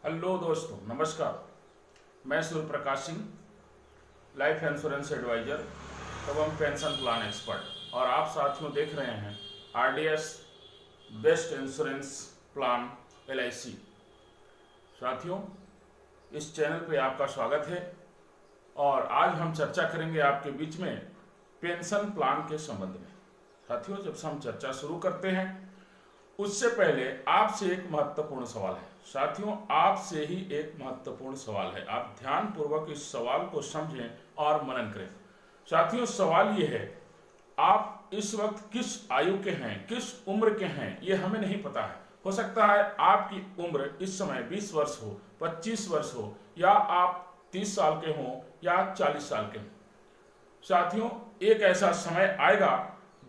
Hello दोस्तों, नमस्कार। मैं Surya Prakash Singh, life insurance adviser एवं पेंशन प्लान एक्सपर्ट, और आप साथियों देख रहे हैं RDS best insurance plan LIC। साथियों, इस चैनल पे आपका स्वागत है और आज हम चर्चा करेंगे आपके बीच में पेंशन प्लान के संबंध में। साथियों, जब से हम चर्चा शुरू करते हैं उससे पहले आपसे एक महत्वपूर्ण सवाल है। साथियों, आपसे ही एक महत्वपूर्ण सवाल है, आप ध्यान पूर्वक इस सवाल को समझें और मनन करें। साथियों, सवाल ये है, आप इस वक्त किस आयु के हैं, किस उम्र के हैं, ये हमें नहीं पता है। हो सकता है आपकी उम्र इस समय 20 वर्ष हो, 25 वर्ष हो, या आप 30 साल के हों या 40 साल के हों। साथियों, एक ऐसा समय आएगा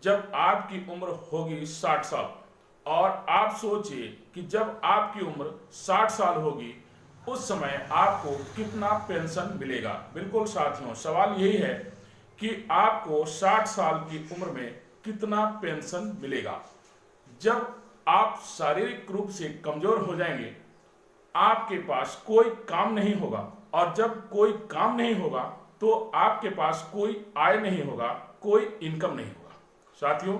जब आपकी उम्र होगी 60 साल, और आप सोचिए कि जब आपकी उम्र 60 साल होगी उस समय आपको कितना पेंशन मिलेगा। बिल्कुल साथियों, सवाल यही है कि आपको 60 साल की उम्र में कितना पेंशन मिलेगा। जब आप शारीरिक रूप से कमजोर हो जाएंगे, आपके पास कोई काम नहीं होगा, और जब कोई काम नहीं होगा तो आपके पास कोई आय नहीं होगा, कोई इनकम नहीं होगा। साथियों,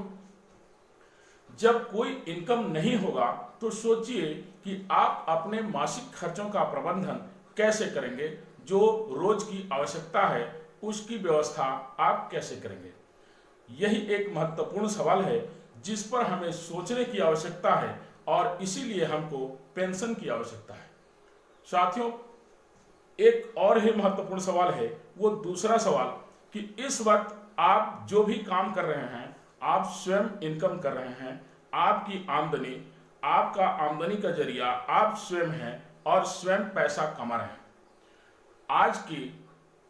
जब कोई इनकम नहीं होगा तो सोचिए कि आप अपने मासिक खर्चों का प्रबंधन कैसे करेंगे। जो रोज की आवश्यकता है उसकी व्यवस्था आप कैसे करेंगे। यही एक महत्वपूर्ण सवाल है जिस पर हमें सोचने की आवश्यकता है, और इसीलिए हमको पेंशन की आवश्यकता है। साथियों, एक और ही महत्वपूर्ण सवाल है, वो दूसरा सवाल कि इस वक्त आप जो भी काम कर रहे हैं, आप स्वयं इनकम कर रहे हैं, आपकी आमदनी, आपका आमदनी का जरिया आप स्वयं हैं और स्वयं पैसा कमा रहे हैं। आज की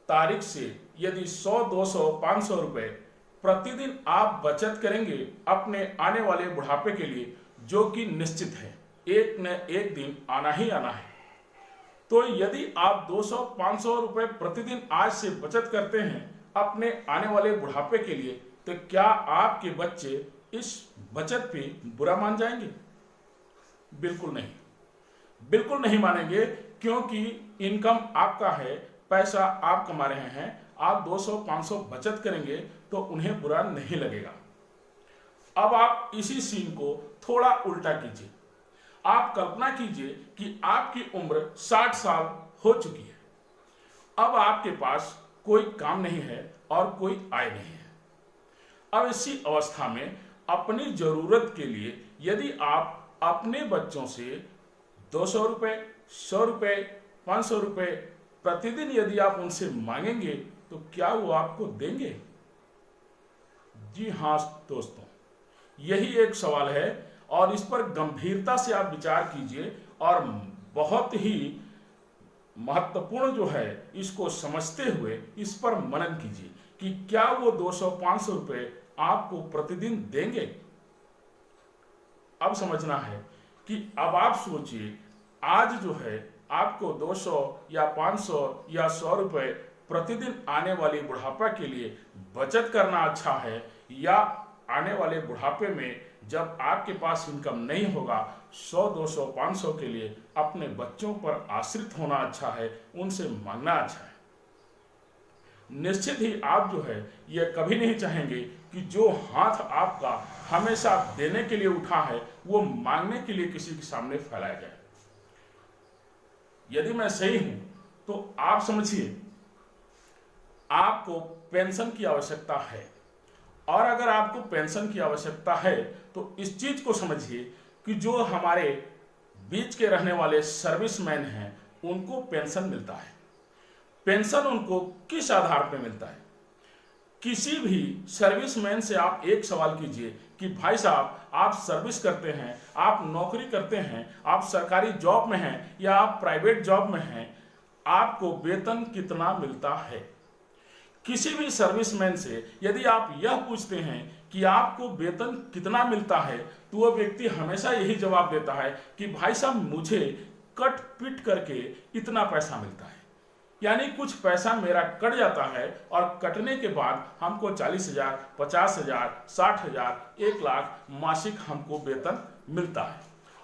तारीख से यदि 100, 200, 500 रुपए प्रतिदिन आप बचत करेंगे अपने आने वाले बुढ़ापे के लिए, जो कि निश्चित है, एक न एक दिन आना ही आना है, तो यदि आप 200, 500 रुपए प्रतिदिन आज से बचत करते हैं अपने आने वाले बुढ़ापे के लिए, तो क्या आपके बच्चे इस बचत पे बुरा मान जाएंगे? बिल्कुल नहीं, बिल्कुल नहीं मानेंगे, क्योंकि इनकम आपका है, पैसा आप कमा रहे हैं। आप 200, 500 बचत करेंगे तो उन्हें बुरा नहीं लगेगा। अब आप इसी सीन को थोड़ा उल्टा कीजिए। आप कल्पना कीजिए कि आपकी उम्र 60 साल हो चुकी है। अब आपके पास कोई काम नहीं है और कोई आय नहीं है। अब इसी अवस्था में अपनी जरूरत के लिए यदि आप अपने बच्चों से 200 रुपए, 100 रुपए, 500 रुपए प्रतिदिन यदि आप उनसे मांगेंगे तो क्या वो आपको देंगे? जी हाँ दोस्तों, यही एक सवाल है, और इस पर गंभीरता से आप विचार कीजिए और बहुत ही महत्वपूर्ण जो है इसको समझते हुए इस पर मनन कीजिए कि क्या वो 200, 500 रुपए आपको प्रतिदिन देंगे। अब समझना है कि अब आप सोचिए, आज जो है आपको 200 या 500 या 100 रुपए प्रतिदिन आने वाली बुढ़ापा के लिए बचत करना अच्छा है, या आने वाले बुढ़ापे में जब आपके पास इनकम नहीं होगा 100, 200, 500 के लिए अपने बच्चों पर आश्रित होना अच्छा है, उनसे मांगना अच्छा है। निश्चित ही आप जो है ये कभी नहीं चाहेंगे कि जो हाथ आपका हमेशा देने के लिए उठा है वो मांगने के लिए किसी के सामने फैलाया जाए। यदि मैं सही हूं तो आप समझिए, आपको पेंशन की आवश्यकता है, और अगर आपको पेंशन की आवश्यकता है तो इस चीज को समझिए कि जो हमारे बीच के रहने वाले सर्विसमैन हैं उनको पेंशन मिलता है। पेंशन उनको किस आधार पर मिलता है? किसी भी सर्विसमैन से आप एक सवाल कीजिए कि भाई साहब, आप सर्विस करते हैं, आप नौकरी करते हैं, आप सरकारी जॉब में हैं या आप प्राइवेट जॉब में हैं, आपको वेतन कितना मिलता है? किसी भी सर्विसमैन से यदि आप यह पूछते हैं कि आपको वेतन कितना मिलता है, तो वह व्यक्ति हमेशा यही जवाब देता है कि भाई साहब, मुझे कट पिट करके इतना पैसा मिलता है। यानी कुछ पैसा मेरा कट जाता है और कटने के बाद हमको 40,000, 50,000, 60,000, 1 लाख मासिक हमको वेतन मिलता है।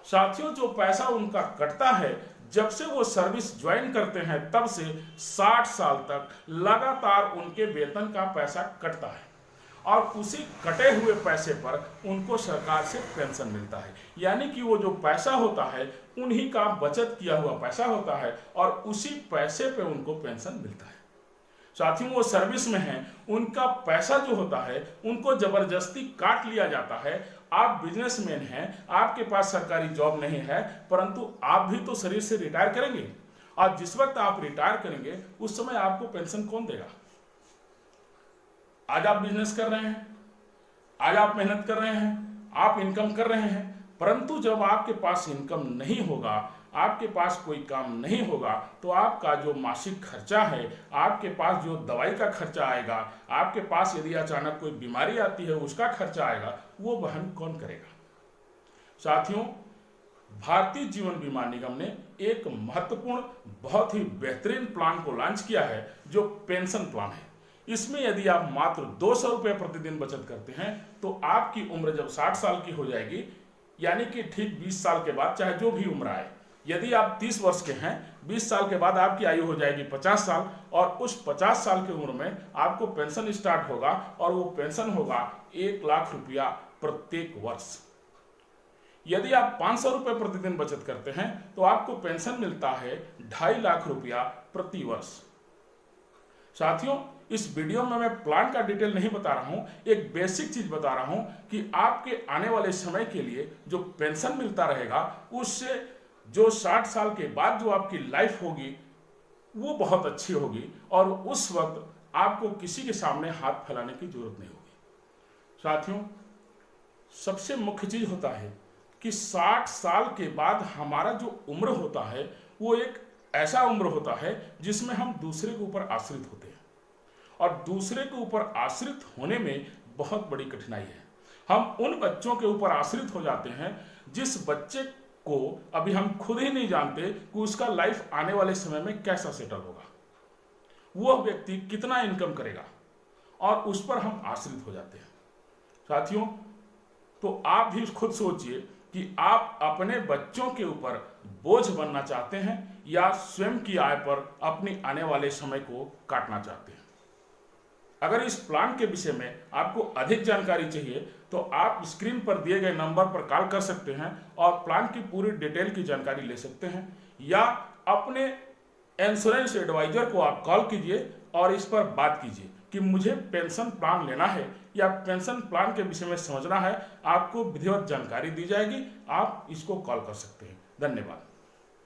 साथियों, जो पैसा उनका कटता है, जब से वो सर्विस ज्वाइन करते हैं तब से 60 साल तक लगातार उनके वेतन का पैसा कटता है और उसी कटे हुए पैसे पर उनको सरकार से पेंशन मिलता है। यानी कि वो जो पैसा होता है उन्हीं का बचत किया हुआ पैसा होता है और उसी पैसे पे उनको पेंशन मिलता है। साथियों, वो सर्विस में हैं, उनका पैसा जो होता है उनको जबरदस्ती काट लिया जाता है। आप बिजनेसमैन हैं, आपके पास सरकारी जॉब नहीं है, परंतु आप भी तो शरीर से रिटायर करेंगे और जिस वक्त आप रिटायर करेंगे उस समय आपको पेंशन कौन देगा? आज आप बिजनेस कर रहे हैं, आज आप मेहनत कर रहे हैं, आप इनकम कर रहे हैं, परंतु जब आपके पास इनकम नहीं होगा, आपके पास कोई काम नहीं होगा, तो आपका जो मासिक खर्चा है, आपके पास जो दवाई का खर्चा आएगा, आपके पास यदि अचानक कोई बीमारी आती है उसका खर्चा आएगा, वो वहन कौन करेगा? साथियों, भारतीय जीवन बीमा निगम ने एक महत्वपूर्ण, बहुत ही बेहतरीन प्लान को लॉन्च किया है जो पेंशन प्लान है। इसमें यदि आप मात्र 200 रुपये प्रतिदिन बचत करते हैं तो आपकी उम्र जब 60 साल की हो जाएगी, यानी कि ठीक 20 साल के बाद, चाहे जो भी उम्र आए, यदि आप 30 वर्ष के हैं, 20 साल के बाद आपकी आयु हो जाएगी 50 साल और उस 50 साल की उम्र में आपको पेंशन स्टार्ट होगा और वो पेंशन होगा 1 लाख रुपया प्रत्येक वर्ष। यदि आप 500 रुपये प्रतिदिन बचत करते हैं तो आपको पेंशन मिलता है 2.5 लाख रुपया प्रति वर्ष। साथियों, इस वीडियो में मैं प्लान का डिटेल नहीं बता रहा हूं, एक बेसिक चीज बता रहा हूं कि आपके आने वाले समय के लिए जो पेंशन मिलता रहेगा उससे जो 60 साल के बाद जो आपकी लाइफ होगी वो बहुत अच्छी होगी और उस वक्त आपको किसी के सामने हाथ फैलाने की जरूरत नहीं होगी। साथियों, सबसे मुख्य चीज होता है कि 60 साल के बाद हमारा जो उम्र होता है वो एक ऐसा उम्र होता है जिसमें हम दूसरे के ऊपर आश्रित होते हैं और दूसरे के ऊपर आश्रित होने में बहुत बड़ी कठिनाई है। हम उन बच्चों के ऊपर आश्रित हो जाते हैं जिस बच्चे को अभी हम खुद ही नहीं जानते कि उसका लाइफ आने वाले समय में कैसा सेटल होगा, वो व्यक्ति कितना इनकम करेगा, और उस पर हम आश्रित हो जाते हैं। साथियों, तो आप भी खुद सोचिए कि आप अपने बच्चों के ऊपर बोझ बनना चाहते हैं या स्वयं की आय पर अपनी आने वाले समय को काटना चाहते हैं। अगर इस प्लान के विषय में आपको अधिक जानकारी चाहिए तो आप स्क्रीन पर दिए गए नंबर पर कॉल कर सकते हैं और प्लान की पूरी डिटेल की जानकारी ले सकते हैं, या अपने इंश्योरेंस एडवाइजर को आप कॉल कीजिए और इस पर बात कीजिए कि मुझे पेंशन प्लान लेना है या पेंशन प्लान के विषय में समझना है। आपको विधिवत जानकारी दी जाएगी, आप इसको कॉल कर सकते हैं। धन्यवाद।